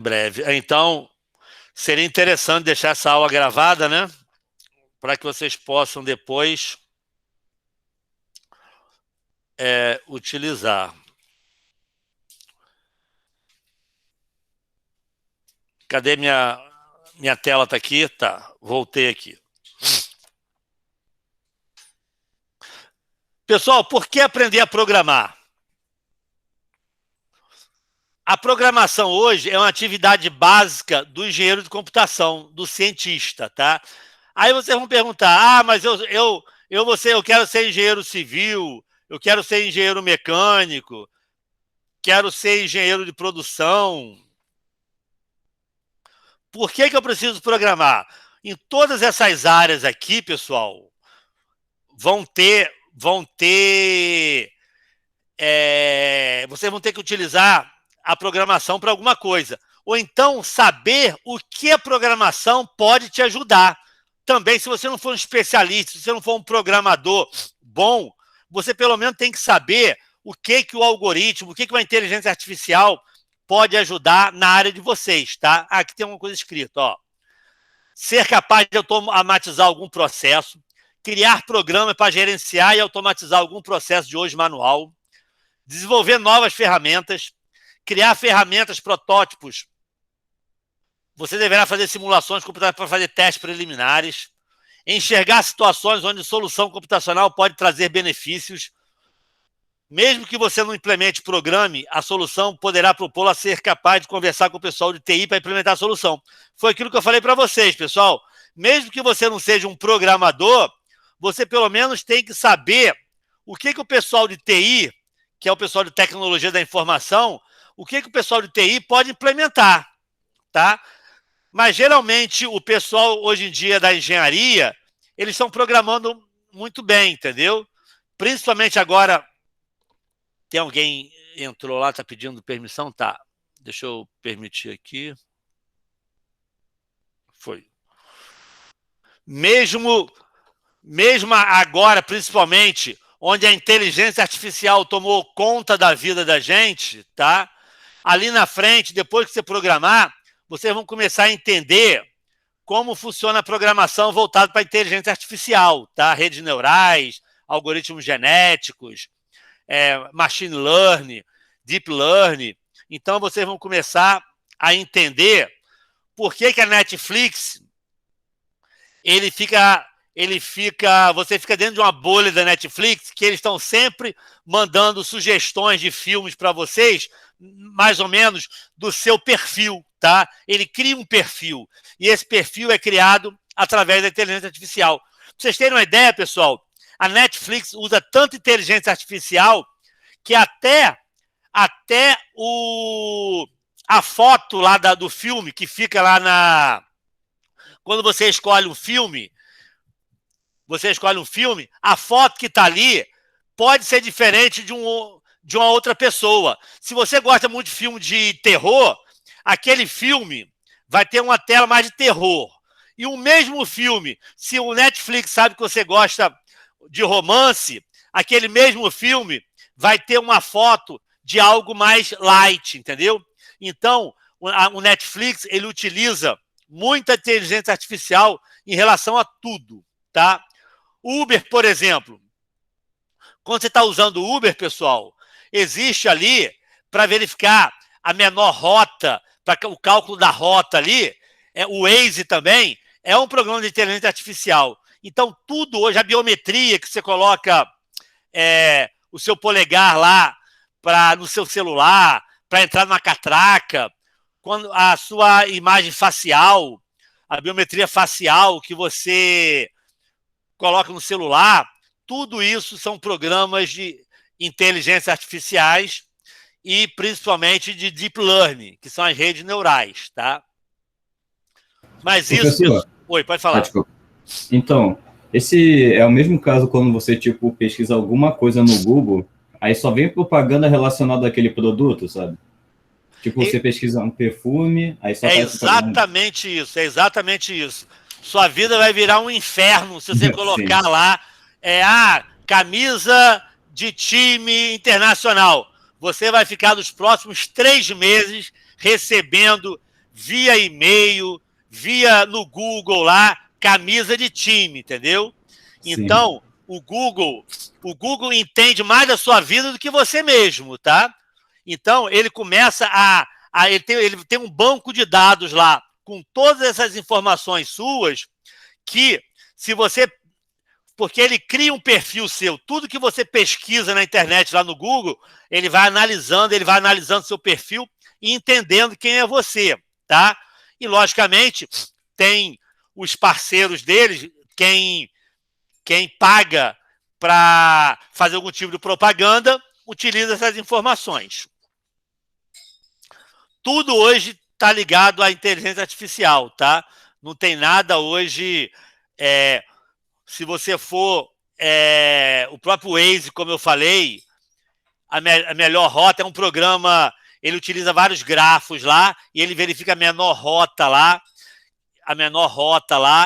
breve. Então, seria interessante deixar essa aula gravada, né? Para que vocês possam depois utilizar. Cadê minha tela? Tá aqui? Tá, voltei aqui. Pessoal, por que aprender a programar? A programação hoje é uma atividade básica do engenheiro de computação, do cientista, tá? Aí vocês vão perguntar, mas eu quero ser engenheiro civil, eu quero ser engenheiro mecânico, quero ser engenheiro de produção. Por que eu preciso programar? Em todas essas áreas aqui, pessoal, vocês vão ter que utilizar a programação para alguma coisa. Ou então saber o que a programação pode te ajudar. Também, se você não for um especialista, se você não for um programador bom, você pelo menos tem que saber o que o algoritmo, o que uma inteligência artificial pode ajudar na área de vocês, tá? Aqui tem uma coisa escrita, ó. Ser capaz de automatizar algum processo, criar programas para gerenciar e automatizar algum processo de hoje manual, desenvolver novas ferramentas, criar ferramentas, protótipos. Você deverá fazer simulações computacionais para fazer testes preliminares, enxergar situações onde solução computacional pode trazer benefícios. Mesmo que você não implemente programe, a solução poderá propô-lo a ser capaz de conversar com o pessoal de TI para implementar a solução. Foi aquilo que eu falei para vocês, pessoal. Mesmo que você não seja um programador, você pelo menos tem que saber o que o pessoal de TI, que é o pessoal de tecnologia da informação, o que o pessoal de TI pode implementar, tá? Mas, geralmente, o pessoal, hoje em dia, da engenharia, eles estão programando muito bem, entendeu? Principalmente agora, tem alguém entrou lá, está pedindo permissão? Tá, deixa eu permitir aqui. Foi. Mesmo agora, principalmente, onde a inteligência artificial tomou conta da vida da gente, tá? Ali na frente, depois que você programar, vocês vão começar a entender como funciona a programação voltada para a inteligência artificial, tá? Redes neurais, algoritmos genéticos, machine learning, deep learning. Então, vocês vão começar a entender por que a Netflix, você fica dentro de uma bolha da Netflix, que eles estão sempre mandando sugestões de filmes para vocês, mais ou menos do seu perfil, tá? Ele cria um perfil, e esse perfil é criado através da inteligência artificial. Pra vocês terem uma ideia, pessoal, a Netflix usa tanta inteligência artificial que até a foto lá do filme, que fica lá quando você escolhe um filme, a foto que está ali pode ser diferente de uma outra pessoa. Se você gosta muito de filme de terror, aquele filme vai ter uma tela mais de terror. E o mesmo filme, se o Netflix sabe que você gosta de romance, aquele mesmo filme vai ter uma foto de algo mais light, entendeu? Então, o Netflix, ele utiliza muita inteligência artificial em relação a tudo, tá? Uber, por exemplo, quando você está usando o Uber, pessoal, existe ali para verificar a menor rota, para o cálculo da rota ali, o Waze também é um programa de inteligência artificial. Então, tudo hoje, a biometria que você coloca o seu polegar lá no seu celular, para entrar numa catraca, quando a sua imagem facial, a biometria facial que você coloca no celular, tudo isso são programas de inteligência artificiais e principalmente de deep learning, que são as redes neurais, tá? Mas Professor, isso... Oi, pode falar. Desculpa. Então, esse é o mesmo caso quando você, tipo, pesquisa alguma coisa no Google, aí só vem propaganda relacionada àquele produto, sabe? Tipo, você pesquisa um perfume, aí só aparece exatamente isso, é exatamente isso. Sua vida vai virar um inferno se você colocar lá camisa de time internacional. Você vai ficar nos próximos 3 meses recebendo via e-mail, via no Google lá, camisa de time, entendeu? Sim. Então, o Google entende mais da sua vida do que você mesmo, tá? Então, ele começa ele tem um banco de dados lá com todas essas informações suas que, se você... Porque ele cria um perfil seu. Tudo que você pesquisa na internet, lá no Google, ele vai analisando seu perfil e entendendo quem é você, tá? E, logicamente, tem os parceiros deles, quem paga para fazer algum tipo de propaganda, utiliza essas informações. Tudo hoje está ligado à inteligência artificial, tá? Não tem nada hoje... se você for... o próprio Waze, como eu falei, a melhor rota é um programa... Ele utiliza vários grafos lá e ele verifica a menor rota lá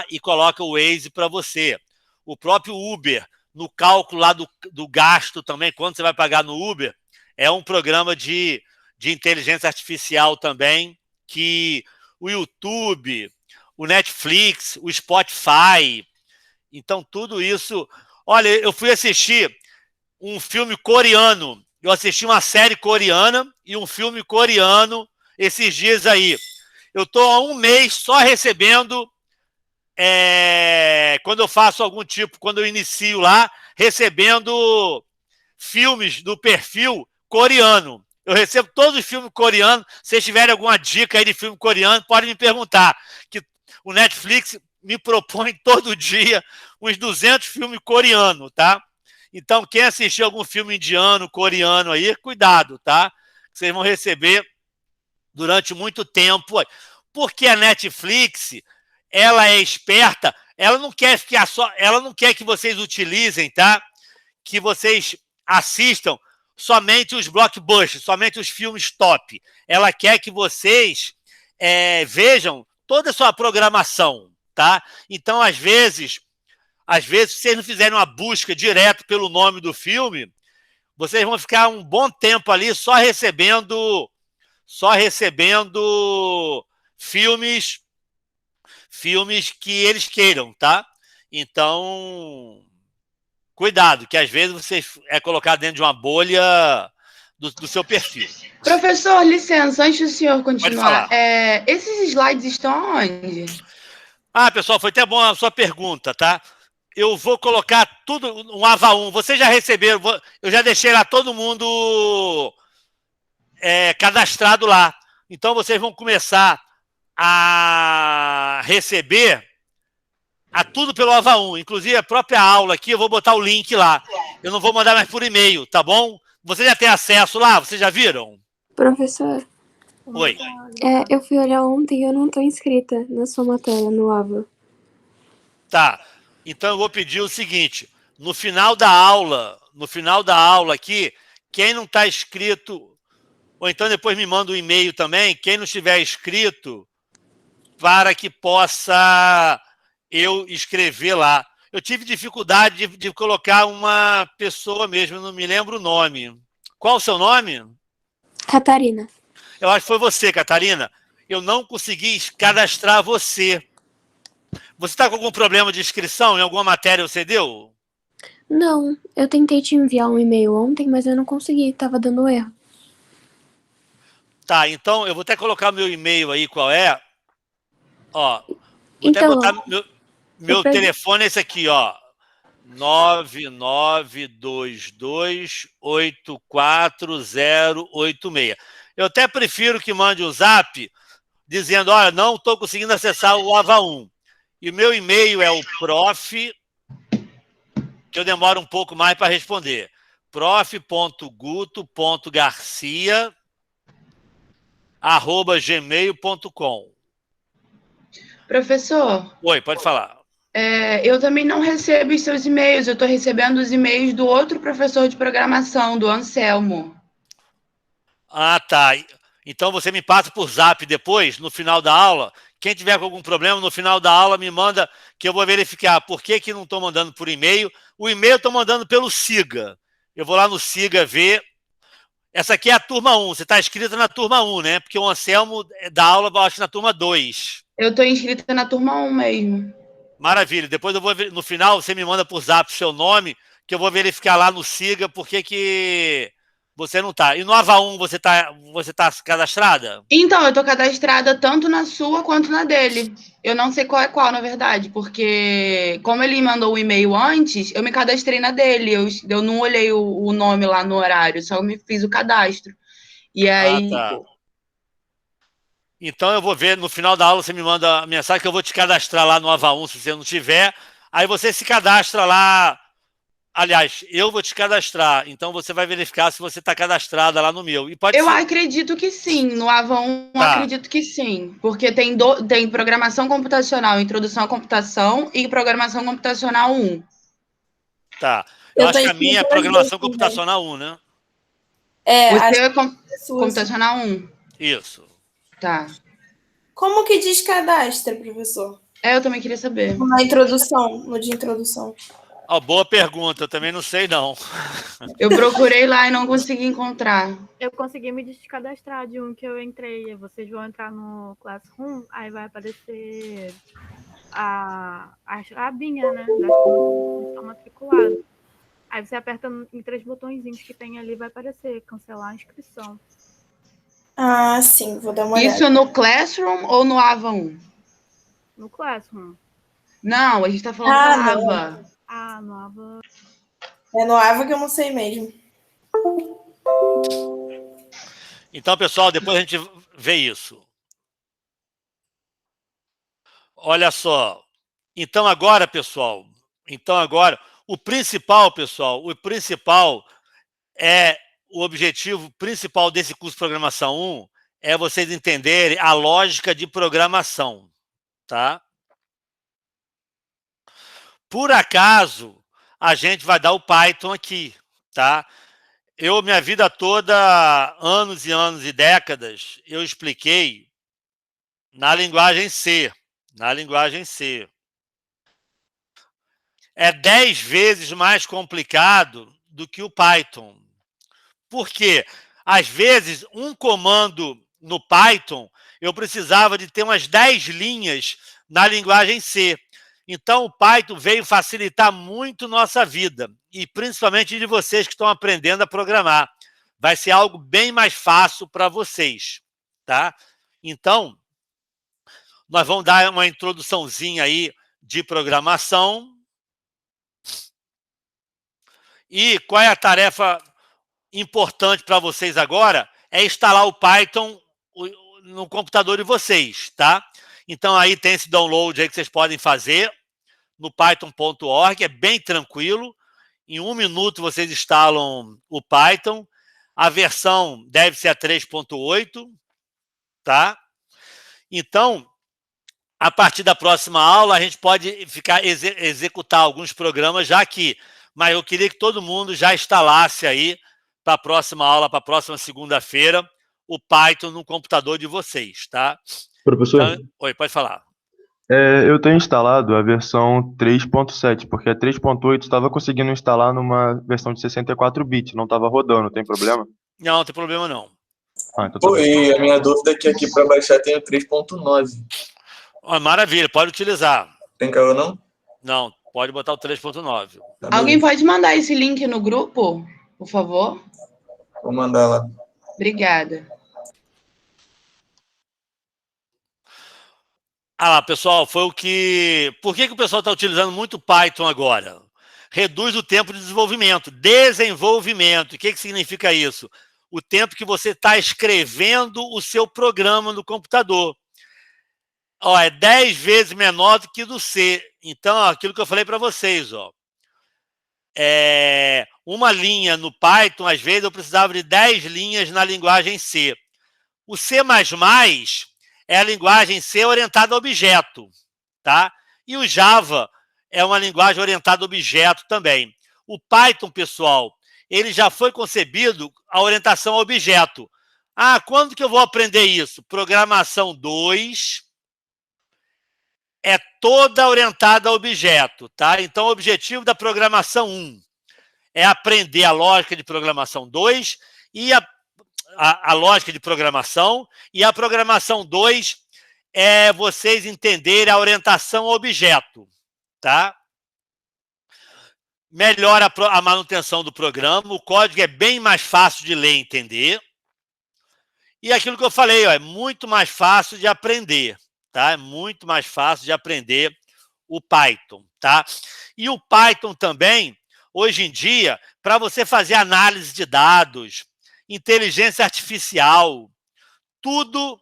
e coloca o Waze para você. O próprio Uber, no cálculo lá do gasto também, quando você vai pagar no Uber, é um programa de inteligência artificial também, que o YouTube, o Netflix, o Spotify... Então, tudo isso... Olha, eu fui assistir um filme coreano. Eu assisti uma série coreana e um filme coreano esses dias aí. Eu estou há um mês só recebendo, quando eu faço algum tipo, quando eu inicio lá, recebendo filmes do perfil coreano. Eu recebo todos os filmes coreanos. Se vocês tiverem alguma dica aí de filme coreano, podem me perguntar. Que o Netflix me propõe todo dia uns 200 filmes coreanos, tá? Então, quem assistir algum filme indiano, coreano aí, cuidado, tá? Vocês vão receber durante muito tempo. Porque a Netflix, ela é esperta, ela não quer que vocês utilizem, tá? Que vocês assistam somente os blockbusters, somente os filmes top. Ela quer que vocês vejam toda a sua programação, tá? Então, às vezes, se vocês não fizerem uma busca direto pelo nome do filme, vocês vão ficar um bom tempo ali só recebendo filmes que eles queiram, tá? Então, cuidado, que às vezes você é colocado dentro de uma bolha do seu perfil. Professor, licença, antes do senhor continuar, Pode falar. esses slides estão onde? Pessoal, foi até bom a sua pergunta, tá? Eu vou colocar tudo um AVA1. Vocês já receberam, eu já deixei lá todo mundo cadastrado lá. Então, vocês vão começar a receber tudo pelo AVA1. Inclusive, a própria aula aqui, eu vou botar o link lá. Eu não vou mandar mais por e-mail, tá bom? Vocês já têm acesso lá? Vocês já viram? Professor, Oi. eu fui olhar ontem e eu não estou inscrita na sua matéria, no AVA. Tá. Então, eu vou pedir o seguinte. No final da aula aqui, quem não está inscrito, ou então depois me manda um e-mail também, quem não estiver inscrito, para que possa eu escrever lá. Eu tive dificuldade de colocar uma pessoa mesmo, não me lembro o nome. Qual o seu nome? Catarina. Eu acho que foi você, Catarina. Eu não consegui cadastrar você. Você está com algum problema de inscrição? Em alguma matéria você deu? Não, eu tentei te enviar um e-mail ontem, mas eu não consegui, tava dando erro. Tá, então eu vou até colocar meu e-mail aí, qual é? Ó, vou então, até botar meu telefone é esse aqui, ó. 992284086. Eu até prefiro que mande um zap dizendo, olha, não estou conseguindo acessar o AVA1. E o meu e-mail é o prof, que eu demoro um pouco mais para responder, prof.guto.garcia@gmail.com. Professor? Oi, pode falar. Eu também não recebo os seus e-mails, eu estou recebendo os e-mails do outro professor de programação, do Anselmo. Tá. Então você me passa por zap depois, no final da aula. Quem tiver com algum problema, no final da aula, me manda, que eu vou verificar por que não estou mandando por e-mail. O e-mail eu estou mandando pelo Siga. Eu vou lá no Siga ver. Essa aqui é a turma 1. Você está inscrita na turma 1, né? Porque o Anselmo dá aula, eu acho, na turma 2. Eu estou inscrita na turma 1 mesmo. Maravilha. Depois eu vou no final, você me manda por zap o seu nome, que eu vou verificar lá no Siga porque que você não tá. E no Ava 1 você tá cadastrada? Então, eu estou cadastrada tanto na sua quanto na dele. Eu não sei qual é qual, na verdade, porque como ele mandou o e-mail antes, eu me cadastrei na dele. Eu não olhei o nome lá no horário, só me fiz o cadastro. E Ah, aí, tá. Então eu vou ver, no final da aula você me manda a mensagem que eu vou te cadastrar lá no Ava 1, se você não tiver. Aí você se cadastra lá. Aliás, eu vou te cadastrar. Então você vai verificar se você está cadastrada lá no meu. E pode eu ser. acredito que sim. No Ava 1, Tá, acredito que sim. Porque tem programação computacional, introdução à computação e programação computacional 1. tá. Eu Eu tô acho que a minha é inscrita nas duas programação também. computacional 1, né? Você Acho é que é sua, sim. computacional 1. Isso. Tá. Como que descadastra, professor? Eu também queria saber. Na introdução, no de introdução. Ó, boa pergunta, eu também não sei não. Eu procurei lá e não consegui encontrar. Eu consegui me descadastrar de um que eu entrei. Vocês vão entrar no Classroom, aí vai aparecer a abinha, né? Das turmas que estão matriculadas. Aí você aperta em 3 botõezinhos que tem ali, vai aparecer cancelar a inscrição. Ah, sim, vou dar uma olhada. Isso no Classroom ou no Ava 1? No Classroom. Não, a gente tá falando Ah, do não. Ava. Ah, no Ava. É no Ava que eu não sei mesmo. Então, pessoal, depois a gente vê isso. Olha só. Então agora, pessoal, o principal, pessoal, o objetivo principal desse curso de Programação 1 é vocês entenderem a lógica de programação, tá? Por acaso, a gente vai dar o Python aqui, tá? Eu, minha vida toda, anos e anos e décadas, eu expliquei na linguagem C. Na linguagem C. É 10 vezes mais complicado do que o Python. Por quê? Às vezes, um comando no Python, eu precisava de ter umas 10 linhas na linguagem C. Então, o Python veio facilitar muito nossa vida, e principalmente de vocês que estão aprendendo a programar. Vai ser algo bem mais fácil para vocês, tá? Então, nós vamos dar uma introduçãozinha aí de programação. E qual é a tarefa importante para vocês agora? É instalar o Python no computador de vocês, tá? Então, aí tem esse download aí que vocês podem fazer no python.org, é bem tranquilo. Em 1 minuto vocês instalam o Python. A versão deve ser a 3.8, tá? Então, a partir da próxima aula, a gente pode executar alguns programas já aqui. Mas eu queria que todo mundo já instalasse aí para a próxima aula, para a próxima segunda-feira, o Python no computador de vocês, tá? Professor, Então, oi, pode falar. eu tenho instalado a versão 3.7, porque a 3.8 estava conseguindo instalar numa versão de 64 bits, não estava rodando, tem problema? Não, não tem problema não. Ah, então tá bem. E a minha dúvida é que aqui para baixar tem o 3.9. Ó, maravilha, pode utilizar. Tem caô não? Não, pode botar o 3.9. Tá, Alguém beleza. pode mandar esse link no grupo, por favor? Vou mandar lá. Obrigada. Ah lá, pessoal, foi o que... Por que o pessoal está utilizando muito Python agora? Reduz o tempo de desenvolvimento. Desenvolvimento. O que significa isso? O tempo que você está escrevendo o seu programa no computador. Ó, é 10 vezes menor do que do C. Então, ó, aquilo que eu falei para vocês, ó. Uma linha no Python, às vezes, eu precisava de 10 linhas na linguagem C. O C++ é a linguagem C orientada a objeto, tá? E o Java é uma linguagem orientada a objeto também. O Python, pessoal, ele já foi concebido a orientação a objeto. Ah, quando que eu vou aprender isso? Programação 2 é toda orientada a objeto, tá? Então, o objetivo da programação 1 é aprender a lógica de programação 2 e a lógica de programação, e a programação 2 é vocês entenderem a orientação ao objeto, tá? Melhora a manutenção do programa, o código é bem mais fácil de ler e entender. E aquilo que eu falei, ó, é muito mais fácil de aprender, tá? É muito mais fácil de aprender o Python, tá? E o Python também, hoje em dia, para você fazer análise de dados, inteligência artificial, tudo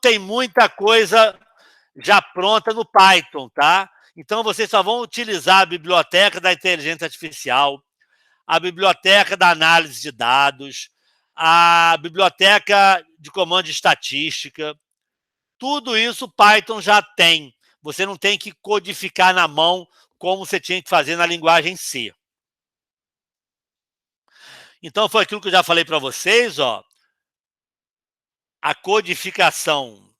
tem muita coisa já pronta no Python, tá? Então, vocês só vão utilizar a biblioteca da inteligência artificial, a biblioteca da análise de dados, a biblioteca de comando de estatística. Tudo isso o Python já tem. Você não tem que codificar na mão como você tinha que fazer na linguagem C. Então, foi aquilo que eu já falei para vocês, ó. A codificação,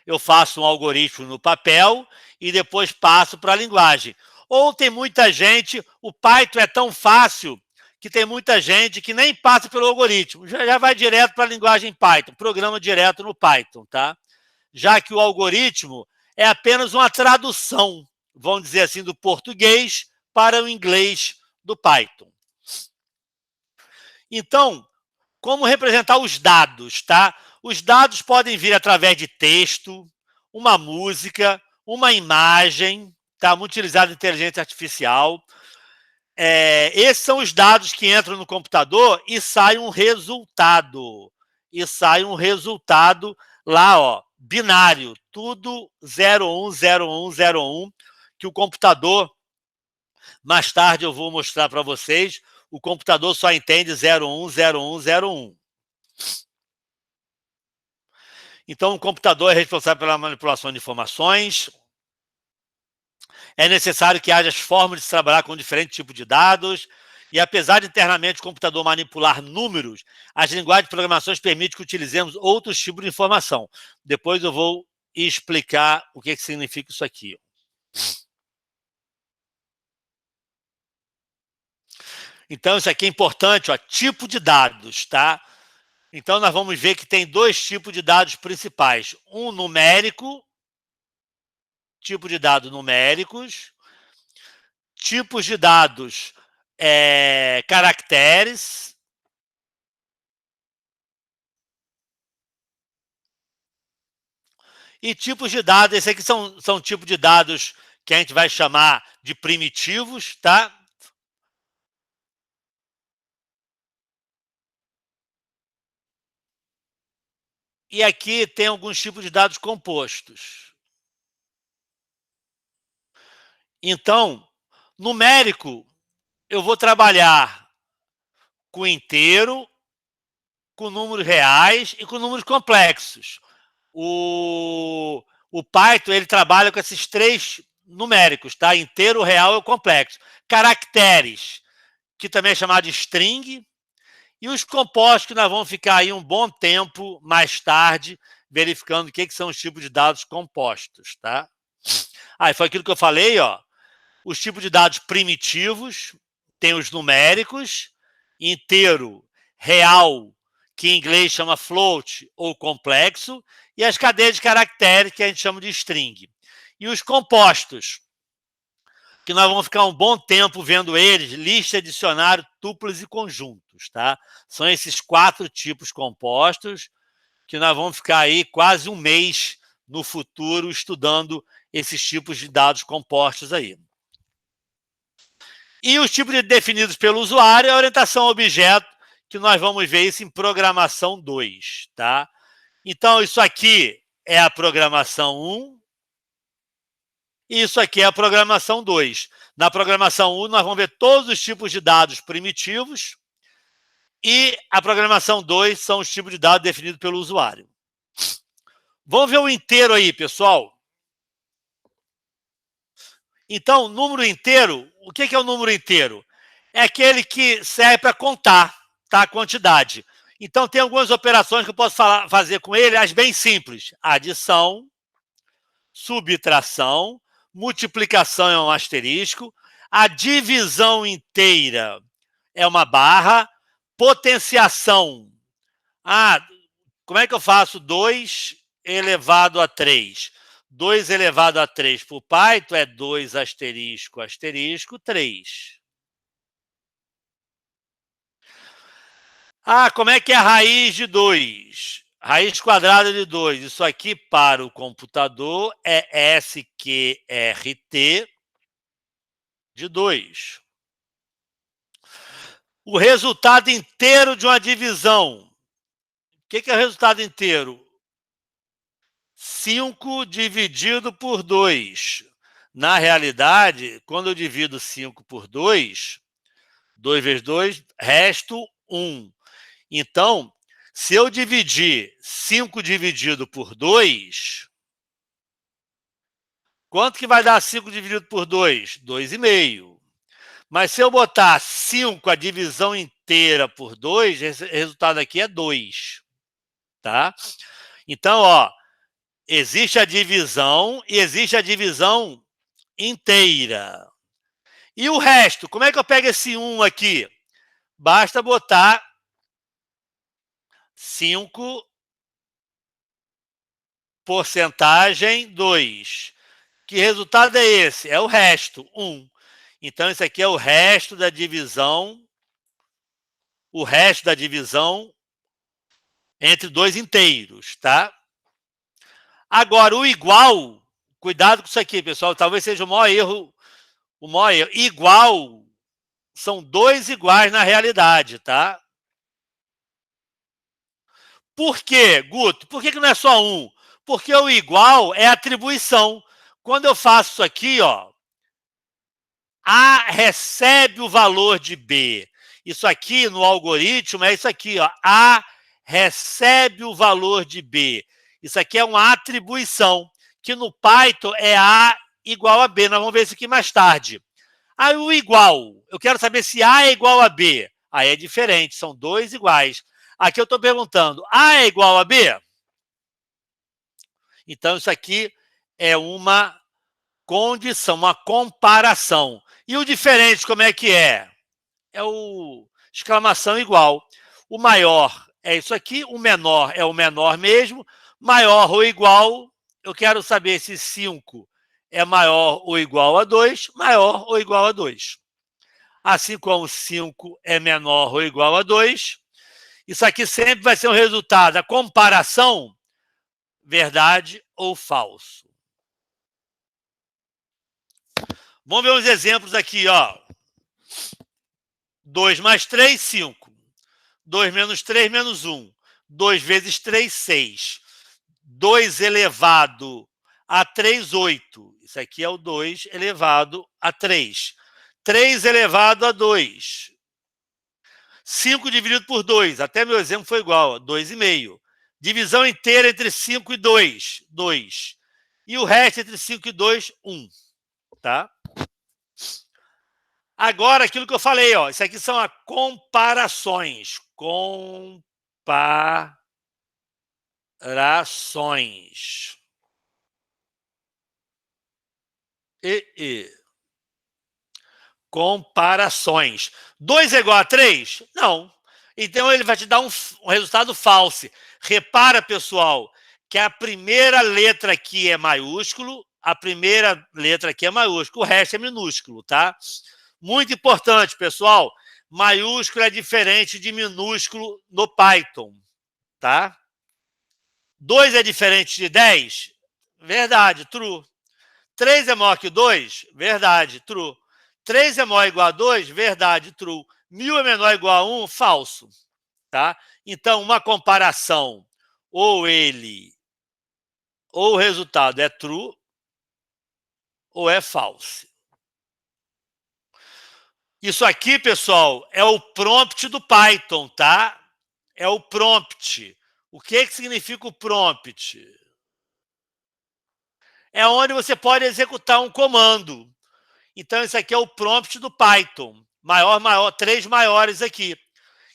eu faço um algoritmo no papel e depois passo para a linguagem. Ou tem muita gente, o Python é tão fácil que tem muita gente que nem passa pelo algoritmo, já vai direto para a linguagem Python, programa direto no Python, tá? Já que o algoritmo é apenas uma tradução, vamos dizer assim, do português para o inglês do Python. Então, como representar os dados, tá? Os dados podem vir através de texto, uma música, uma imagem, tá? Muito utilizado em inteligência artificial. Esses são os dados que entram no computador e sai um resultado. Lá, ó, binário, tudo 010101, que o computador, mais tarde eu vou mostrar para vocês, o computador só entende 010101. Então, o computador é responsável pela manipulação de informações. É necessário que haja as formas de se trabalhar com diferentes tipos de dados. E apesar de internamente o computador manipular números, as linguagens de programação permitem que utilizemos outros tipos de informação. Depois eu vou explicar o que significa isso aqui. Então, isso aqui é importante, ó, tipo de dados, tá? Então, nós vamos ver que tem dois tipos de dados principais. Um numérico, tipo de dados numéricos, tipos de dados caracteres, e tipos de dados, esses aqui são tipos de dados que a gente vai chamar de primitivos, tá? E aqui tem alguns tipos de dados compostos. Então, numérico, eu vou trabalhar com inteiro, com números reais e com números complexos. O Python, ele trabalha com esses três numéricos, tá? Inteiro, real e complexo. Caracteres, que também é chamado de string, e os compostos, que nós vamos ficar aí um bom tempo mais tarde verificando o que são os tipos de dados compostos, tá? E foi aquilo que eu falei, ó. Os tipos de dados primitivos, tem os numéricos, inteiro, real, que em inglês chama float ou complexo, e as cadeias de caracteres, que a gente chama de string. E os compostos, que nós vamos ficar um bom tempo vendo eles, lista, dicionário, tuplas e conjuntos, tá? São esses 4 tipos compostos que nós vamos ficar aí quase um mês no futuro estudando esses tipos de dados compostos aí. E os tipos definidos pelo usuário é a orientação ao objeto, que nós vamos ver isso em programação 2, tá? Então, isso aqui é a programação 1, e isso aqui é a programação 2. Na programação 1, nós vamos ver todos os tipos de dados primitivos, e a programação 2 são os tipos de dados definidos pelo usuário. Vamos ver o inteiro aí, pessoal. Então, número inteiro, o que é o número inteiro? É aquele que serve para contar, tá, a quantidade. Então, tem algumas operações que eu posso fazer com ele, as bem simples. Adição, subtração, multiplicação é um asterisco, a divisão inteira é uma barra, Potenciação. Ah, como é que eu faço 2 elevado a 3? 2 elevado a 3 para o Python é 2 asterisco, asterisco, 3. Ah, como é que é a raiz de 2? Raiz quadrada de 2. Isso aqui para o computador é SQRT de 2. O resultado inteiro de uma divisão. O que é o resultado inteiro? 5 dividido por 2. Na realidade, quando eu divido 5 por 2, 2 vezes 2, resto 1. Então, se eu dividir 5 dividido por 2, quanto que vai dar 5 dividido por 2? 2,5. Mas se eu botar 5, a divisão inteira por 2, esse resultado aqui é 2. Tá? Então, ó, existe a divisão e existe a divisão inteira. E o resto, como é que eu pego esse 1 aqui? Basta botar 5 porcentagem 2. Que resultado é esse? É o resto, 1. Então, isso aqui é o resto da divisão. O resto da divisão entre 2 inteiros, tá? Agora, o igual, cuidado com isso aqui, pessoal, talvez seja o maior erro. Igual são 2 iguais na realidade, tá? Por quê, Guto? Por que não é só 1? Porque o igual é atribuição. Quando eu faço isso aqui, ó, A recebe o valor de B. Isso aqui no algoritmo é isso aqui, ó. A recebe o valor de B. Isso aqui é uma atribuição, que no Python é A igual a B. Nós vamos ver isso aqui mais tarde. Aí o igual, eu quero saber se A é igual a B. Aí é diferente, são 2 iguais. Aqui eu estou perguntando, A é igual a B? Então isso aqui é uma condição, uma comparação. E o diferente, como é que é? É o exclamação igual. O maior é isso aqui, o menor é o menor mesmo. Maior ou igual, eu quero saber se 5 é maior ou igual a 2, maior ou igual a 2. Assim como 5 é menor ou igual a 2, isso aqui sempre vai ser um resultado, a comparação, verdade ou falso. Vamos ver uns exemplos aqui, ó. 2 mais 3, 5. 2 menos 3, menos 1. 2 vezes 3, 6. 2 elevado a 3, 8. Isso aqui é o 2 elevado a 3. 3 elevado a 2. 5 dividido por 2. Até meu exemplo foi igual, 2,5. Divisão inteira entre 5 e 2, 2. E o resto entre 5 e 2, 1. Tá? Agora, aquilo que eu falei, ó, isso aqui são as comparações. Comparações. Comparações. 2 é igual a 3? Não. Então, ele vai te dar um resultado falso. Repara, pessoal, que a primeira letra aqui é maiúsculo, a primeira letra aqui é maiúsculo, o resto é minúsculo, tá? Muito importante, pessoal. Maiúsculo é diferente de minúsculo no Python, tá? 2 é diferente de 10? Verdade, true. 3 é maior que 2? Verdade, true. 3 é maior ou igual a 2? Verdade, true. 1000 é menor ou igual a 1? Falso, tá? Então, uma comparação, ou o resultado é true, ou é falso. Isso aqui, pessoal, é o prompt do Python, tá? É o prompt. O que significa o prompt? É onde você pode executar um comando. Então, isso aqui é o prompt do Python. Maior, maior, 3 maiores aqui.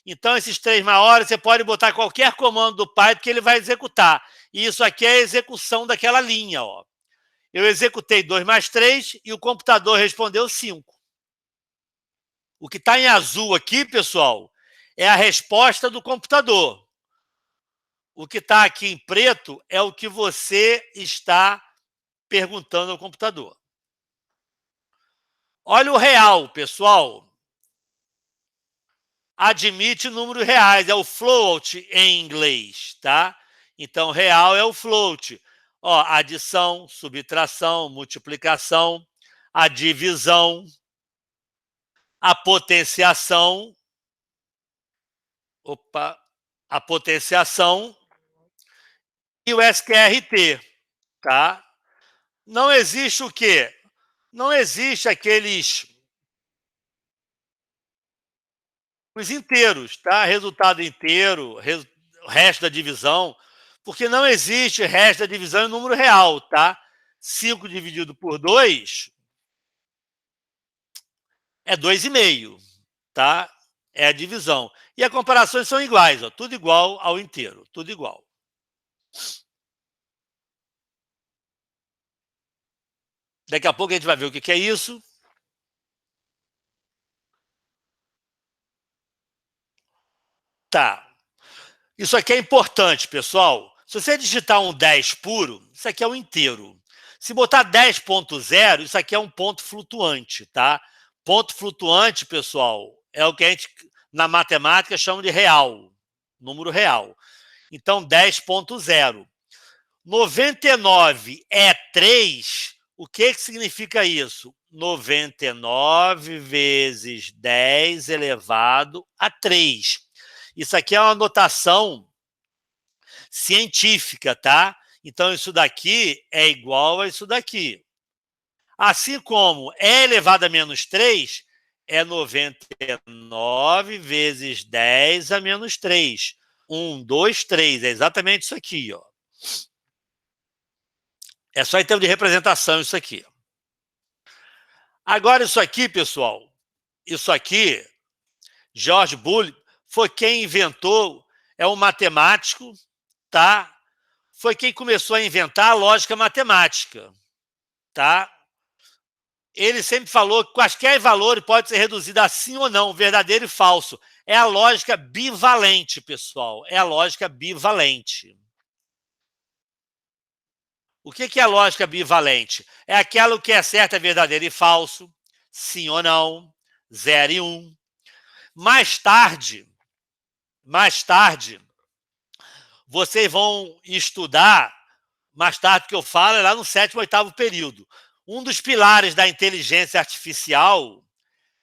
Então, esses 3 maiores, você pode botar qualquer comando do Python que ele vai executar. E isso aqui é a execução daquela linha, ó. Eu executei 2 mais 3 e o computador respondeu 5. O que está em azul aqui, pessoal, é a resposta do computador. O que está aqui em preto é o que você está perguntando ao computador. Olha o real, pessoal. Admite números reais, é o float em inglês, tá? Então, real é o float. Ó, adição, subtração, multiplicação, a divisão, a potenciação, a potenciação e o SQRT, tá? Não existe o quê? Não existe os inteiros, tá? Resultado inteiro, resto da divisão, porque não existe resto da divisão em número real, tá? 5 dividido por 2 é 2,5, tá? É a divisão. E as comparações são iguais, ó, tudo igual ao inteiro, tudo igual. Daqui a pouco a gente vai ver o que é isso. Tá. Isso aqui é importante, pessoal. Se você digitar um 10 puro, isso aqui é o inteiro. Se botar 10.0, isso aqui é um ponto flutuante, tá? Ponto flutuante, pessoal, é o que a gente, na matemática, chama de real, número real. Então, 10.0. 99 é 3, o que significa isso? 99 vezes 10 elevado a 3. Isso aqui é uma notação científica, tá? Então, isso daqui é igual a isso daqui. Assim como E elevado a menos 3 é 99 vezes 10 a menos 3. 1, 2, 3. É exatamente isso aqui, ó. É só em termos de representação isso aqui. Agora, isso aqui, pessoal, isso aqui, George Boole foi quem inventou, é um matemático, tá? Foi quem começou a inventar a lógica matemática, tá? Ele sempre falou que quaisquer valores pode ser reduzido a sim ou não, verdadeiro e falso. É a lógica bivalente, pessoal. É a lógica bivalente. O que é a lógica bivalente? É aquela que é certo, é verdadeiro e falso, sim ou não, 0 e 1. Mais tarde, vocês vão estudar, mais tarde que eu falo, é lá no 7º, 8º período. Um dos pilares da inteligência artificial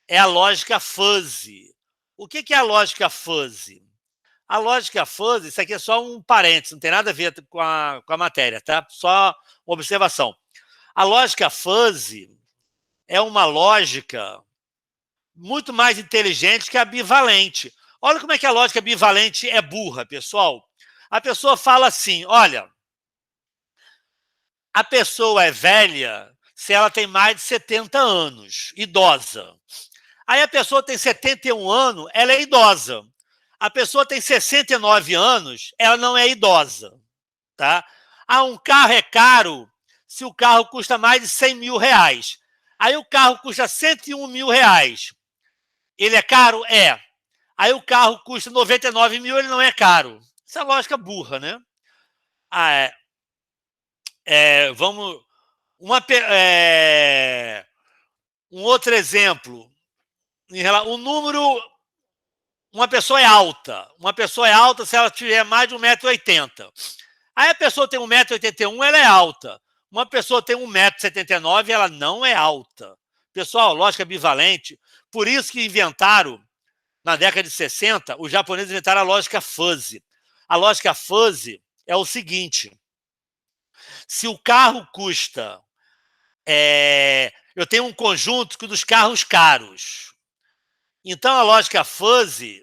é a lógica fuzzy. O que é a lógica fuzzy? A lógica fuzzy, isso aqui é só um parênteses, não tem nada a ver com a matéria, tá? Só uma observação. A lógica fuzzy é uma lógica muito mais inteligente que a bivalente. Olha como é que a lógica bivalente é burra, pessoal. A pessoa fala assim, olha, a pessoa é velha se ela tem mais de 70 anos, idosa. Aí a pessoa tem 71 anos, ela é idosa. A pessoa tem 69 anos, ela não é idosa, tá? Ah, um carro é caro se o carro custa mais de 100 mil reais. Aí o carro custa 101 mil reais. Ele é caro? É. Aí o carro custa 99 mil, ele não é caro. Isso é lógica burra, né? Vamos... um outro exemplo. Um número... Uma pessoa é alta. Uma pessoa é alta se ela tiver mais de 1,80 m. Aí a pessoa tem 1,81 m, ela é alta. Uma pessoa tem 1,79 m, ela não é alta. Pessoal, lógica bivalente. Por isso que inventaram, na década de 60, os japoneses inventaram a lógica fuzzy. A lógica fuzzy é o seguinte. Se o carro custa... eu tenho um conjunto dos carros caros. Então, a lógica fuzzy,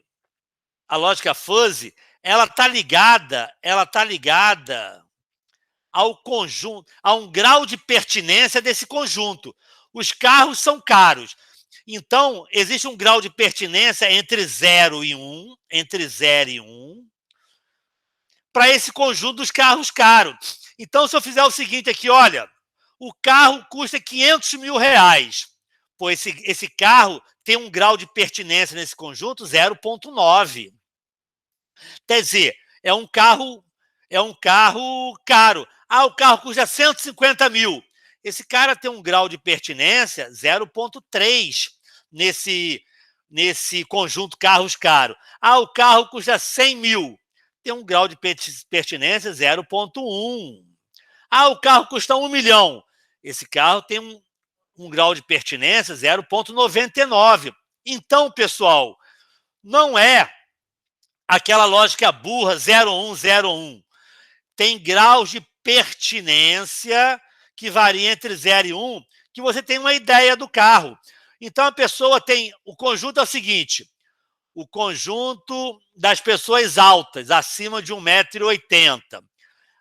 ela está ligada ao conjunto, a um grau de pertinência desse conjunto. Os carros são caros. Então, existe um grau de pertinência entre 0 e 1, para esse conjunto dos carros caros. Então, se eu fizer o seguinte aqui, olha, o carro custa 500 mil reais. Pô, esse carro tem um grau de pertinência nesse conjunto 0,9. Quer dizer, é um carro caro. Ah, o carro custa 150 mil. Esse cara tem um grau de pertinência 0,3 nesse conjunto carros caro. Ah, o carro custa 100 mil. Tem um grau de pertinência 0,1. Ah, o carro custa 1 milhão. Esse carro tem um grau de pertinência 0,99. Então, pessoal, não é aquela lógica burra 0,1, 0,1. Tem graus de pertinência que varia entre 0 e 1, que você tem uma ideia do carro. Então, a pessoa tem... O conjunto é o seguinte, o conjunto das pessoas altas, acima de 1,80 m.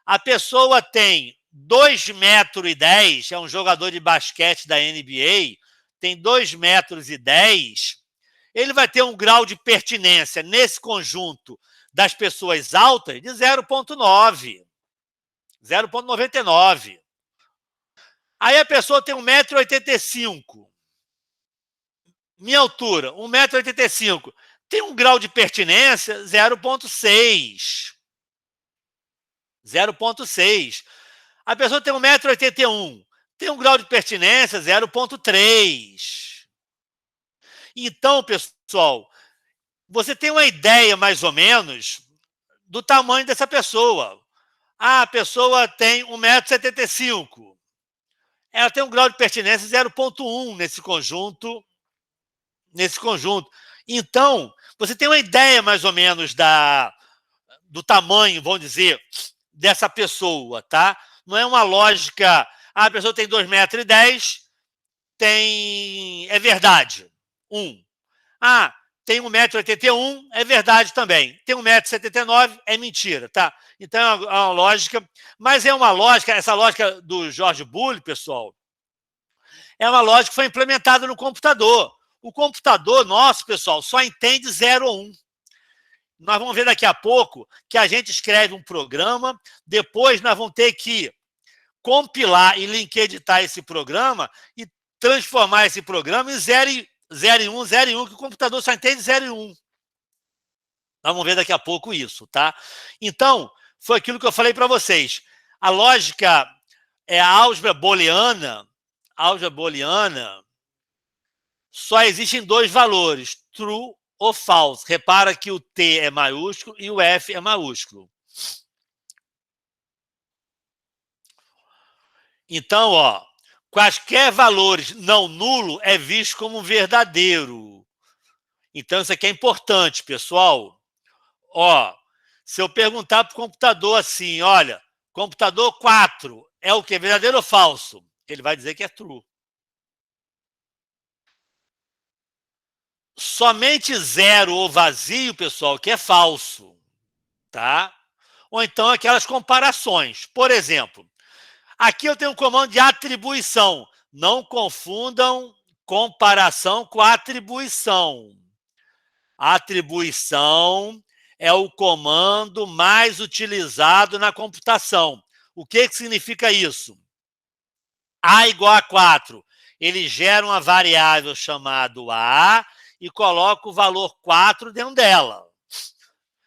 A pessoa tem 2,10 m, é um jogador de basquete da NBA, tem 2,10 m, ele vai ter um grau de pertinência nesse conjunto das pessoas altas de 0,9. 0,99. Aí a pessoa tem 1,85 m. Minha altura, 1,85 m. Tem um grau de pertinência 0,6. 0,6. A pessoa tem 1,81 m. Tem um grau de pertinência 0,3. Então, pessoal, você tem uma ideia, mais ou menos, do tamanho dessa pessoa. Ah, a pessoa tem 1,75 m. Ela tem um grau de pertinência 0,1 nesse conjunto. Então, você tem uma ideia, mais ou menos, do tamanho, vamos dizer, dessa pessoa, tá? Não é uma lógica... Ah, a pessoa tem 2,10 m, é verdade. 1. Ah, tem 1,81 m, é verdade também. Tem 1,79 m, é mentira, tá? Então, é uma lógica, mas é uma lógica, essa lógica do George Boole, pessoal, é uma lógica que foi implementada no computador. O computador nosso, pessoal, só entende 0 ou 1. Nós vamos ver daqui a pouco que a gente escreve um programa, depois nós vamos ter que compilar e linkeditar esse programa e transformar esse programa em 0 e 1, 0 e 1, que o computador só entende 0 e 1. Nós vamos ver daqui a pouco isso, tá? Então, foi aquilo que eu falei para vocês. A lógica é a álgebra booleana. A álgebra booleana só existem dois valores, true ou false. Repara que o T é maiúsculo e o F é maiúsculo. Então, ó, quaisquer valores não nulo é visto como verdadeiro. Então, isso aqui é importante, pessoal. Ó, se eu perguntar para o computador assim, olha, computador 4 é o quê? Verdadeiro ou falso? Ele vai dizer que é true. Somente 0 ou vazio, pessoal, que é falso. Tá? Ou então aquelas comparações. Por exemplo, aqui eu tenho um comando de atribuição. Não confundam comparação com atribuição. Atribuição é o comando mais utilizado na computação. O que significa isso? A igual a 4. Ele gera uma variável chamada A e coloca o valor 4 dentro dela.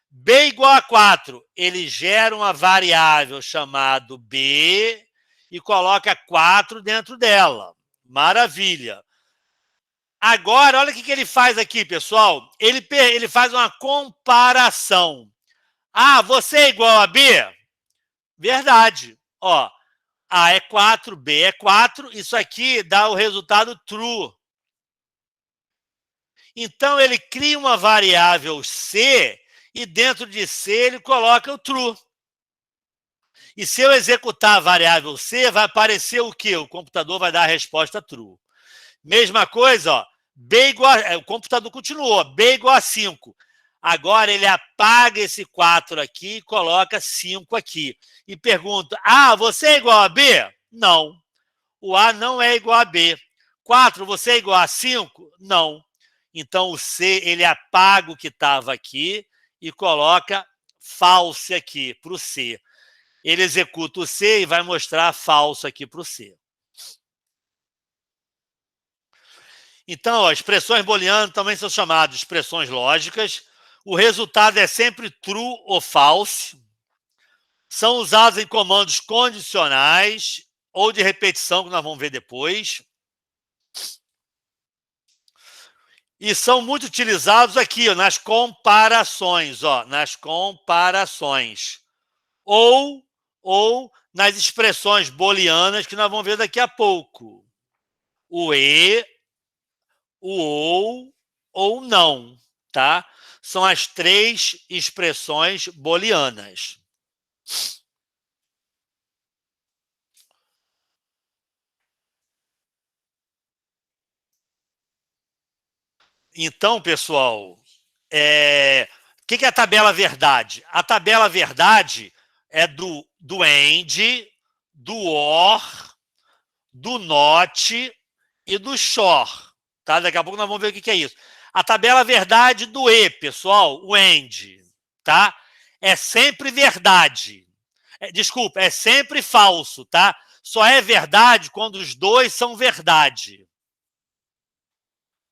B igual a 4. Ele gera uma variável chamada B e coloca 4 dentro dela. Maravilha. Agora, olha o que ele faz aqui, pessoal. Ele faz uma comparação. Ah, você é igual a B? Verdade. Ó, A é 4, B é 4. Isso aqui dá o resultado true. Então, ele cria uma variável C e dentro de C ele coloca o true. E se eu executar a variável C, vai aparecer o quê? O computador vai dar a resposta true. Mesma coisa, ó, B igual a, o computador continuou, B igual a 5. Agora ele apaga esse 4 aqui e coloca 5 aqui. E pergunta, ah, você é igual a B? Não. O A não é igual a B. 4, você é igual a 5? Não. Então o C, ele apaga o que estava aqui e coloca false aqui para o C. Ele executa o C e vai mostrar falso aqui para o C. Então, ó, expressões booleanas também são chamadas de expressões lógicas. O resultado é sempre true ou false. São usados em comandos condicionais ou de repetição, que nós vamos ver depois. E são muito utilizados aqui, ó, nas comparações, ó, nas comparações. Ou nas expressões booleanas, que nós vamos ver daqui a pouco. O e, o ou não, tá? São as 3 expressões booleanas. Então, pessoal, o que é a tabela verdade? A tabela verdade é do AND, do OR, do NOT e do SHOR. Tá? Daqui a pouco nós vamos ver o que é isso. A tabela verdade do E, pessoal, o AND, tá? É sempre verdade. Desculpa, é sempre falso, tá? Só é verdade quando os dois são verdade.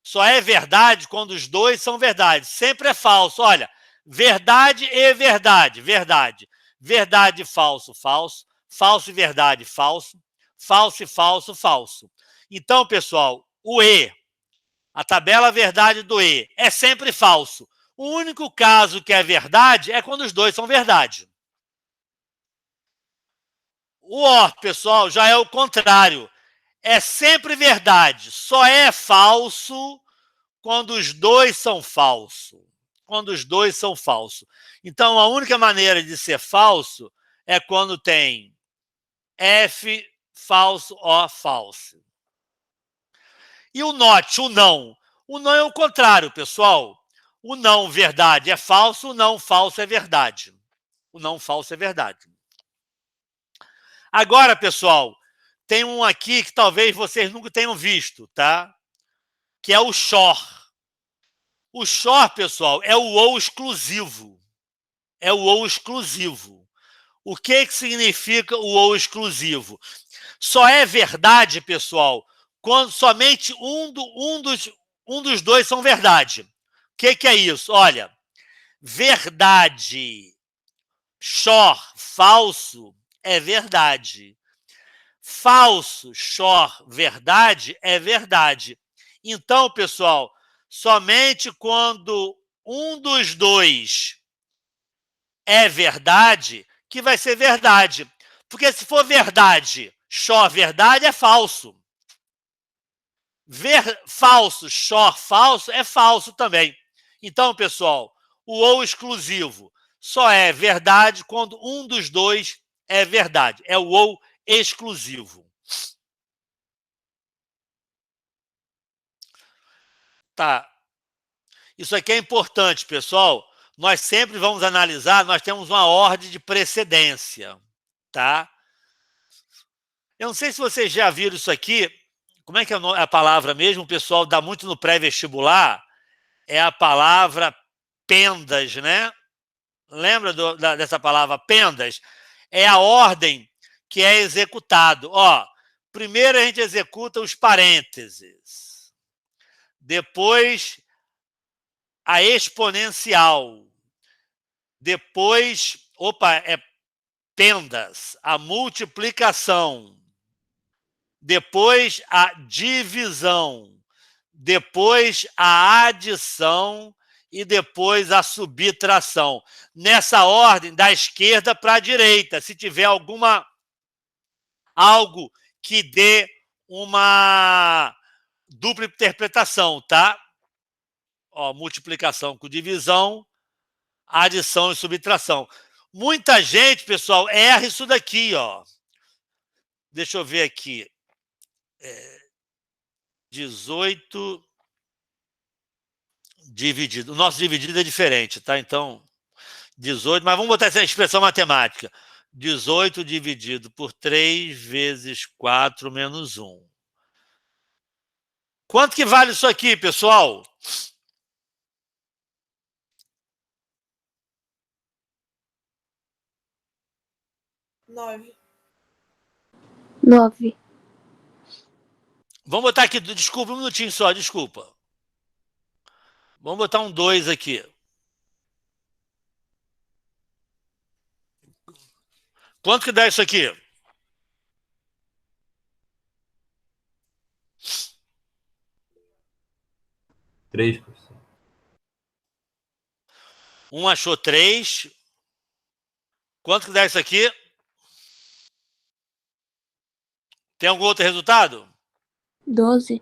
Só é verdade quando os dois são verdade. Sempre é falso. Olha, verdade e verdade, verdade. Verdade e falso, falso. Falso e verdade, falso. Falso e falso, falso. Então, pessoal, o E, a tabela verdade do E, é sempre falso. O único caso que é verdade é quando os dois são verdade. O OR, pessoal, já é o contrário. É sempre verdade. Só é falso quando os dois são falsos. Quando os dois são falsos. Então, a única maneira de ser falso é quando tem F, falso, O, falso. E o NOT, o não. O não é o contrário, pessoal. O não verdade é falso, o não falso é verdade. O não falso é verdade. Agora, pessoal, tem um aqui que talvez vocês nunca tenham visto, tá? Que é o SHOR. O SHOR, pessoal, é o ou exclusivo. É o ou exclusivo. O que significa o ou exclusivo? Só é verdade, pessoal, quando somente um dos dois são verdade. O que é isso? Olha, verdade, SHOR, falso, é verdade. Falso, SHOR, verdade, é verdade. Então, pessoal, somente quando um dos dois é verdade, que vai ser verdade. Porque se for verdade, SHOR, verdade, é falso. Falso, SHOR, falso, é falso também. Então, pessoal, o ou exclusivo só é verdade quando um dos dois é verdade. É o ou exclusivo. Tá. Isso aqui é importante, pessoal. Nós sempre vamos analisar, nós temos uma ordem de precedência, tá? Eu não sei se vocês já viram isso aqui. Como é que é a palavra mesmo? O pessoal dá muito no pré-vestibular. É a palavra pendas, né? Lembra dessa palavra pendas? É a ordem que é executado. Ó, primeiro a gente executa os parênteses. Depois a exponencial. Depois, pendas, a multiplicação. Depois a divisão. Depois a adição e depois a subtração. Nessa ordem, da esquerda para a direita, se tiver algo que dê uma dupla interpretação, tá? Ó, multiplicação com divisão, adição e subtração. Muita gente, pessoal, erra isso daqui, ó. Deixa eu ver aqui. 18 dividido. O nosso dividido é diferente, tá? Então, 18, mas vamos botar essa expressão matemática. 18 dividido por 3 vezes 4 menos 1. Quanto que vale isso aqui, pessoal? Nove. 9. Vamos botar aqui, desculpa, um minutinho só, desculpa. Vamos botar um 2 aqui. Quanto que dá isso aqui? Três, professor. Um achou 3. Quanto que dá isso aqui? Tem algum outro resultado? 12.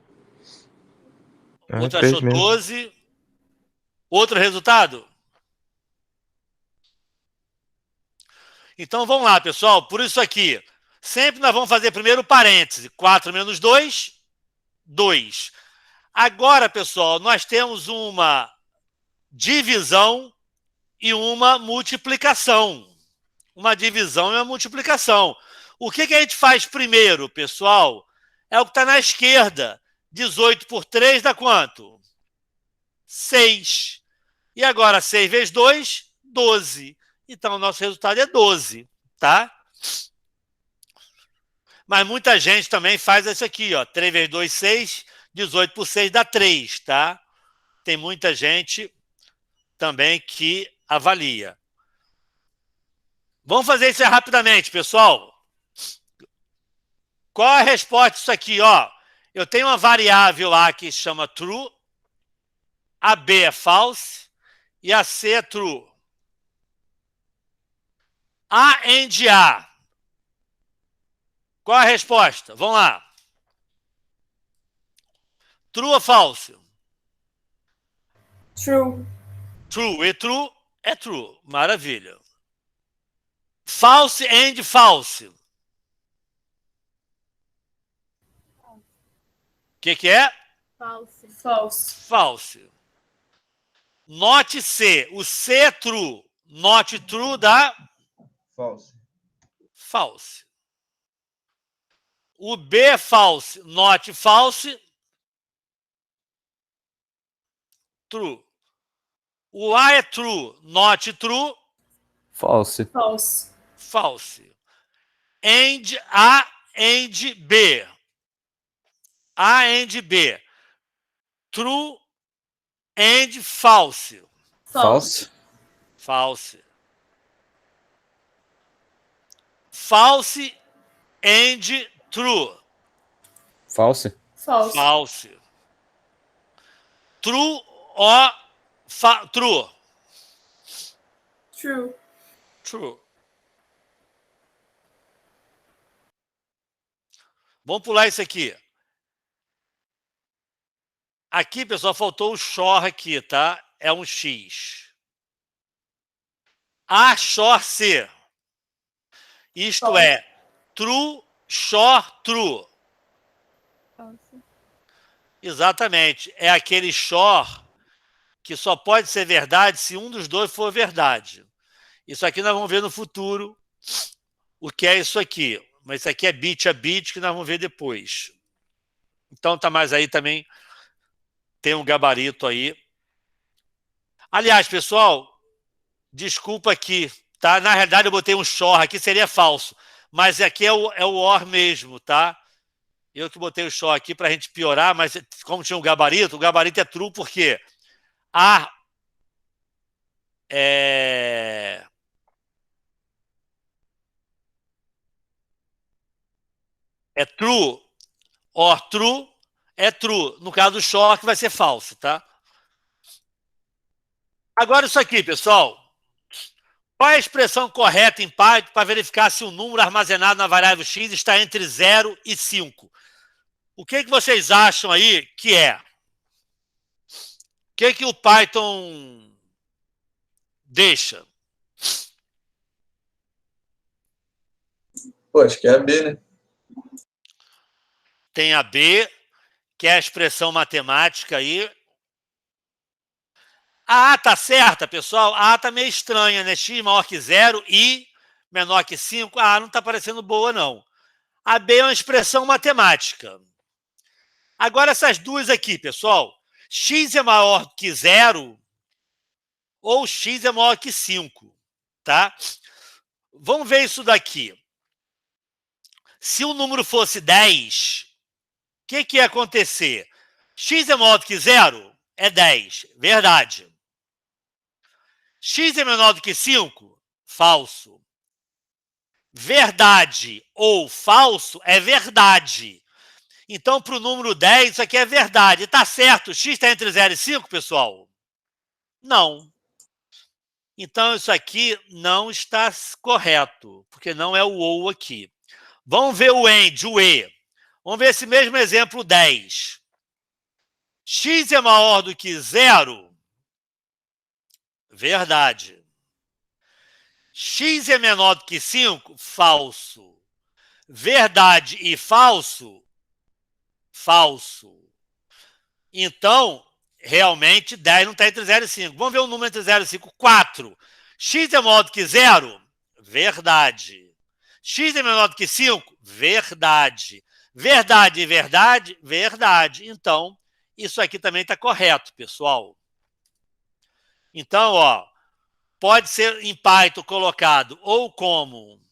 Outro 3 achou mesmo. 12. Outro resultado? Então vamos lá, pessoal. Por isso aqui, sempre nós vamos fazer primeiro o parêntese. 4 menos 2, 2. Agora, pessoal, nós temos uma divisão e uma multiplicação. Uma divisão e uma multiplicação. O que a gente faz primeiro, pessoal? É o que está na esquerda. 18 por 3 dá quanto? 6. E agora 6 vezes 2, 12. Então, o nosso resultado é 12, tá? Mas muita gente também faz isso aqui, ó. 3 vezes 2, 6. 18 por 6 dá 3, tá? Tem muita gente também que avalia. Vamos fazer isso rapidamente, pessoal. Qual a resposta disso aqui, ó? Eu tenho uma variável lá que chama true, a B é false e a C é true. A and A. Qual a resposta? Vamos lá. True ou false? True. True. E true é true. Maravilha. False and false. O que é? False. False. False. Not C. O C é true. Not true dá False. false. O B é false. Not false. True. O A é true. Not true. False. False. False. And A and B. A and B. True and false. False. False. False and true. False. False. False. True or true? True. True. Vamos pular isso aqui. Aqui, pessoal, faltou o XOR aqui, tá? É um X. A XOR C. Isto é true, XOR, true. False. Exatamente. É aquele XOR que só pode ser verdade se um dos dois for verdade. Isso aqui nós vamos ver no futuro o que é isso aqui. Mas isso aqui é bit a bit que nós vamos ver depois. Então tá mais aí também. Tem um gabarito aí. Aliás, pessoal, desculpa aqui, tá? Na realidade eu botei um XOR aqui, seria falso. Mas aqui é o OR mesmo, tá? Eu que botei o XOR aqui para a gente piorar, mas como tinha um gabarito, o gabarito é true porque A é true, or true é true. No caso do XOR, que vai ser falso, tá? Agora isso aqui, pessoal. Qual é a expressão correta em Python para verificar se o número armazenado na variável x está entre 0 e 5? O que vocês acham aí que é? O que o Python deixa? Pô, acho que é a B, né? Tem a B, que é a expressão matemática aí. A A tá certa, pessoal? A A tá meio estranha, né? X maior que 0 e menor que 5. A A não tá parecendo boa, não. A B é uma expressão matemática. Agora, essas duas aqui, pessoal. X é maior que 0 ou X é maior que 5, tá? Vamos ver isso daqui. Se o número fosse 10, que ia acontecer? X é maior do que 0? É 10. Verdade. X é menor do que 5? Falso. Verdade ou falso é verdade. Então, para o número 10, isso aqui é verdade. Está certo. X está entre 0 e 5, pessoal? Não. Então, isso aqui não está correto, porque não é o ou aqui. Vamos ver o AND, o E. Vamos ver esse mesmo exemplo 10. X é maior do que 0? Verdade. X é menor do que 5? Falso. Verdade e falso? Falso. Então, realmente, 10 não está entre 0 e 5. Vamos ver o número entre 0 e 5. 4. X é maior do que 0? Verdade. X é menor do que 5? Verdade. Verdade e verdade? Verdade. Então, isso aqui também está correto, pessoal. Então, ó, pode ser em Python colocado ou como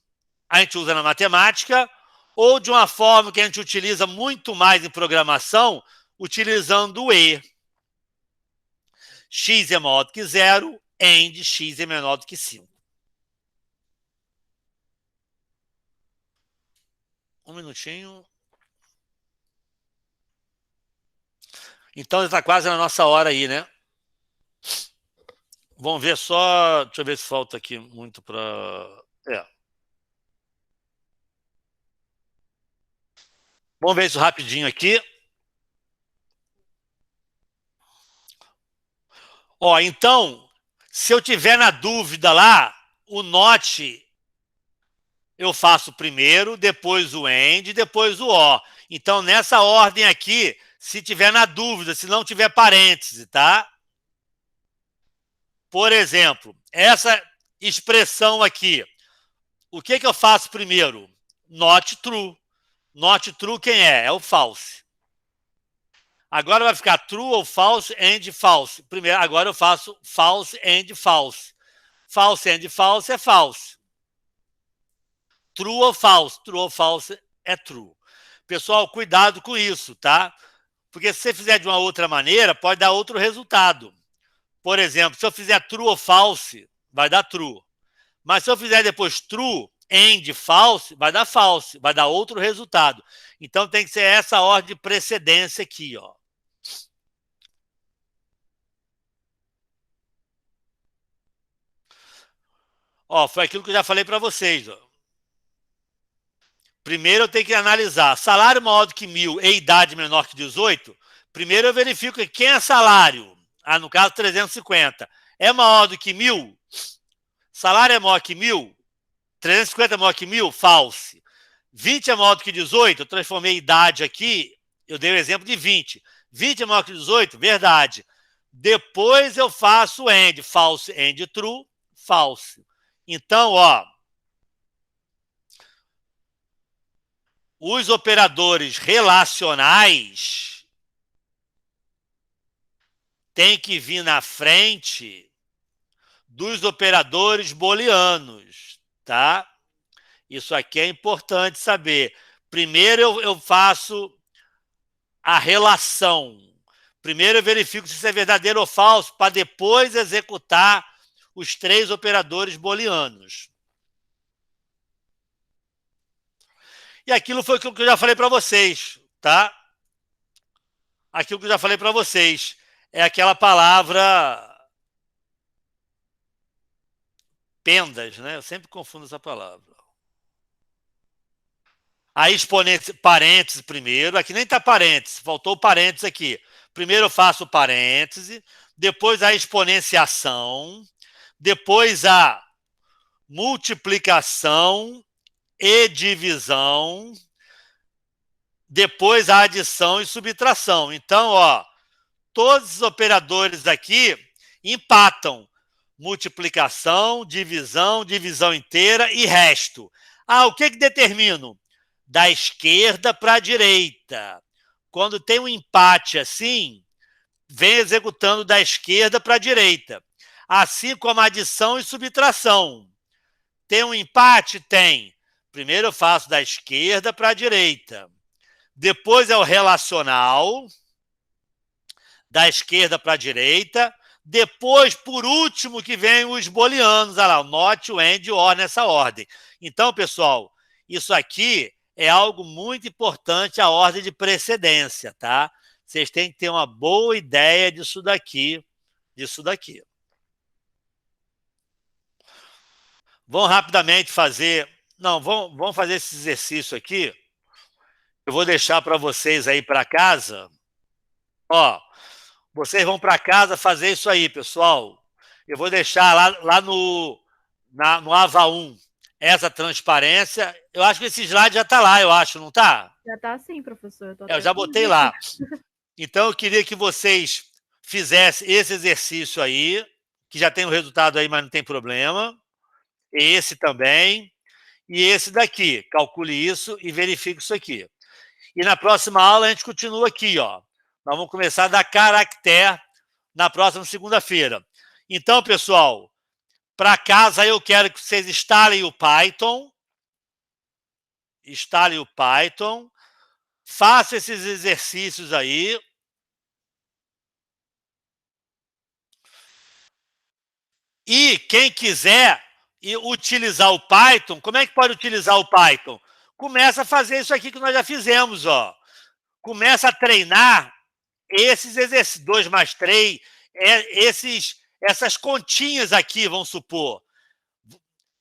a gente usa na matemática, ou de uma forma que a gente utiliza muito mais em programação, utilizando o E. X é maior do que 0, AND X é menor do que 5. Um minutinho. Então, está quase na nossa hora aí, né? Vamos ver só... Deixa eu ver se falta aqui muito para... Vamos ver isso rapidinho aqui. Ó, então, se eu tiver na dúvida lá, o NOT eu faço primeiro, depois o AND, depois o OR. Então, nessa ordem aqui, se tiver na dúvida, se não tiver parêntese, tá? Por exemplo, essa expressão aqui, o que eu faço primeiro? Not true. Not true quem é? É o false. Agora vai ficar true ou false and false. Primeiro, agora eu faço false and false. False and false é false. True ou false? True ou false é true. Pessoal, cuidado com isso, tá? Porque se você fizer de uma outra maneira, pode dar outro resultado. Por exemplo, se eu fizer true ou false, vai dar true. Mas se eu fizer depois true and false, vai dar false, vai dar outro resultado. Então tem que ser essa ordem de precedência aqui, ó. Ó, foi aquilo que eu já falei para vocês, ó. Primeiro eu tenho que analisar salário maior do que 1.000 e idade menor que 18. Primeiro eu verifico quem é salário. Ah, no caso 350. É maior do que 1.000? Salário é maior que 1.000? 350 é maior que 1.000? False. 20 é maior do que 18? Eu transformei idade aqui, eu dei o exemplo de 20. 20 é maior que 18? Verdade. Depois eu faço AND, false and true, false. Então, ó, os operadores relacionais têm que vir na frente dos operadores booleanos, tá? Isso aqui é importante saber. Primeiro eu faço a relação. Primeiro eu verifico se isso é verdadeiro ou falso, para depois executar os 3 operadores booleanos. E aquilo foi aquilo que eu já falei para vocês, tá? Aquilo que eu já falei para vocês. É aquela palavra pendas, né? Eu sempre confundo essa palavra. A exponente, parênteses primeiro. Aqui nem está parênteses, faltou o parênteses aqui. Primeiro eu faço o parêntese, depois a exponenciação, depois a multiplicação e divisão, depois a adição e subtração. Então, ó, todos os operadores aqui empatam. Multiplicação, divisão, divisão inteira e resto. Ah, o que determino? Da esquerda para a direita. Quando tem um empate assim, vem executando da esquerda para a direita. Assim como adição e subtração. Tem um empate? Tem. Primeiro eu faço da esquerda para a direita. depois é o relacional, da esquerda para a direita, depois, por último, que vem os booleanos, olha lá, o not, o and, o or, nessa ordem. Então, pessoal, isso aqui é algo muito importante, a ordem de precedência, tá? Vocês têm que ter uma boa ideia disso daqui, Vamos rapidamente fazer... Não, vamos fazer esse exercício aqui. Eu vou deixar para vocês aí para casa. Ó, vocês vão para casa fazer isso aí, pessoal. Eu vou deixar lá no AVA 1 essa transparência. Eu acho que esse slide já está lá, eu acho, não está? Já está sim, professor. Eu já botei lá. Então, eu queria que vocês fizessem esse exercício aí, que já tem o resultado aí, mas não tem problema. Esse também. E esse daqui. Calcule isso e verifique isso aqui. E na próxima aula, a gente continua aqui, ó. Nós vamos começar a dar caractere na próxima segunda-feira. Então, pessoal, para casa eu quero que vocês instalem o Python. Instalem o Python. Façam esses exercícios aí. E quem quiser utilizar o Python, como é que pode utilizar o Python? Começa a fazer isso aqui que nós já fizemos, ó. Começa a treinar esses exercícios, 2 mais 3, essas continhas aqui, vamos supor.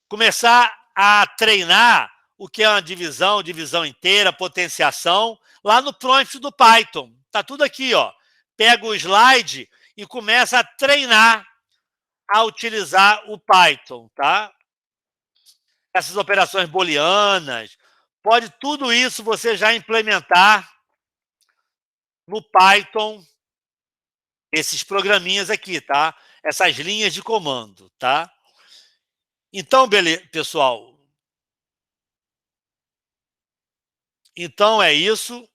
Começar a treinar o que é uma divisão, divisão inteira, potenciação, lá no prompt do Python. Está tudo aqui, ó. Pega o slide e começa a treinar a utilizar o Python, tá? Essas operações booleanas, pode tudo isso você já implementar no Python, esses programinhas aqui, tá? Essas linhas de comando, tá? Então, beleza, pessoal. Então, é isso.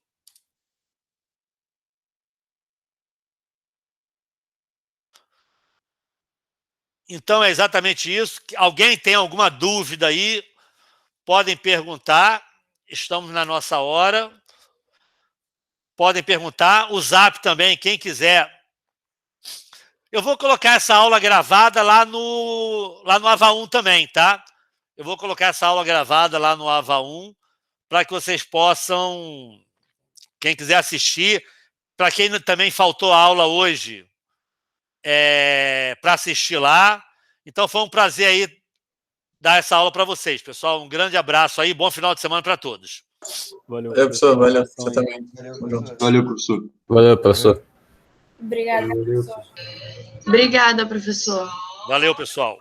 Então, é exatamente isso. Alguém tem alguma dúvida aí? Podem perguntar. Estamos na nossa hora. Podem perguntar. O Zap também, quem quiser. Eu vou colocar essa aula gravada lá no AVA 1 também, tá? Eu vou colocar essa aula gravada lá no AVA 1 para que vocês possam, quem quiser assistir, para quem também faltou aula hoje, para assistir lá. Então, foi um prazer aí dar essa aula para vocês, pessoal. Um grande abraço aí, bom final de semana para todos. Valeu, professor. Valeu. Você também. Valeu, professor. Valeu, professor. Obrigada, professor. Obrigada, professor. Valeu, pessoal.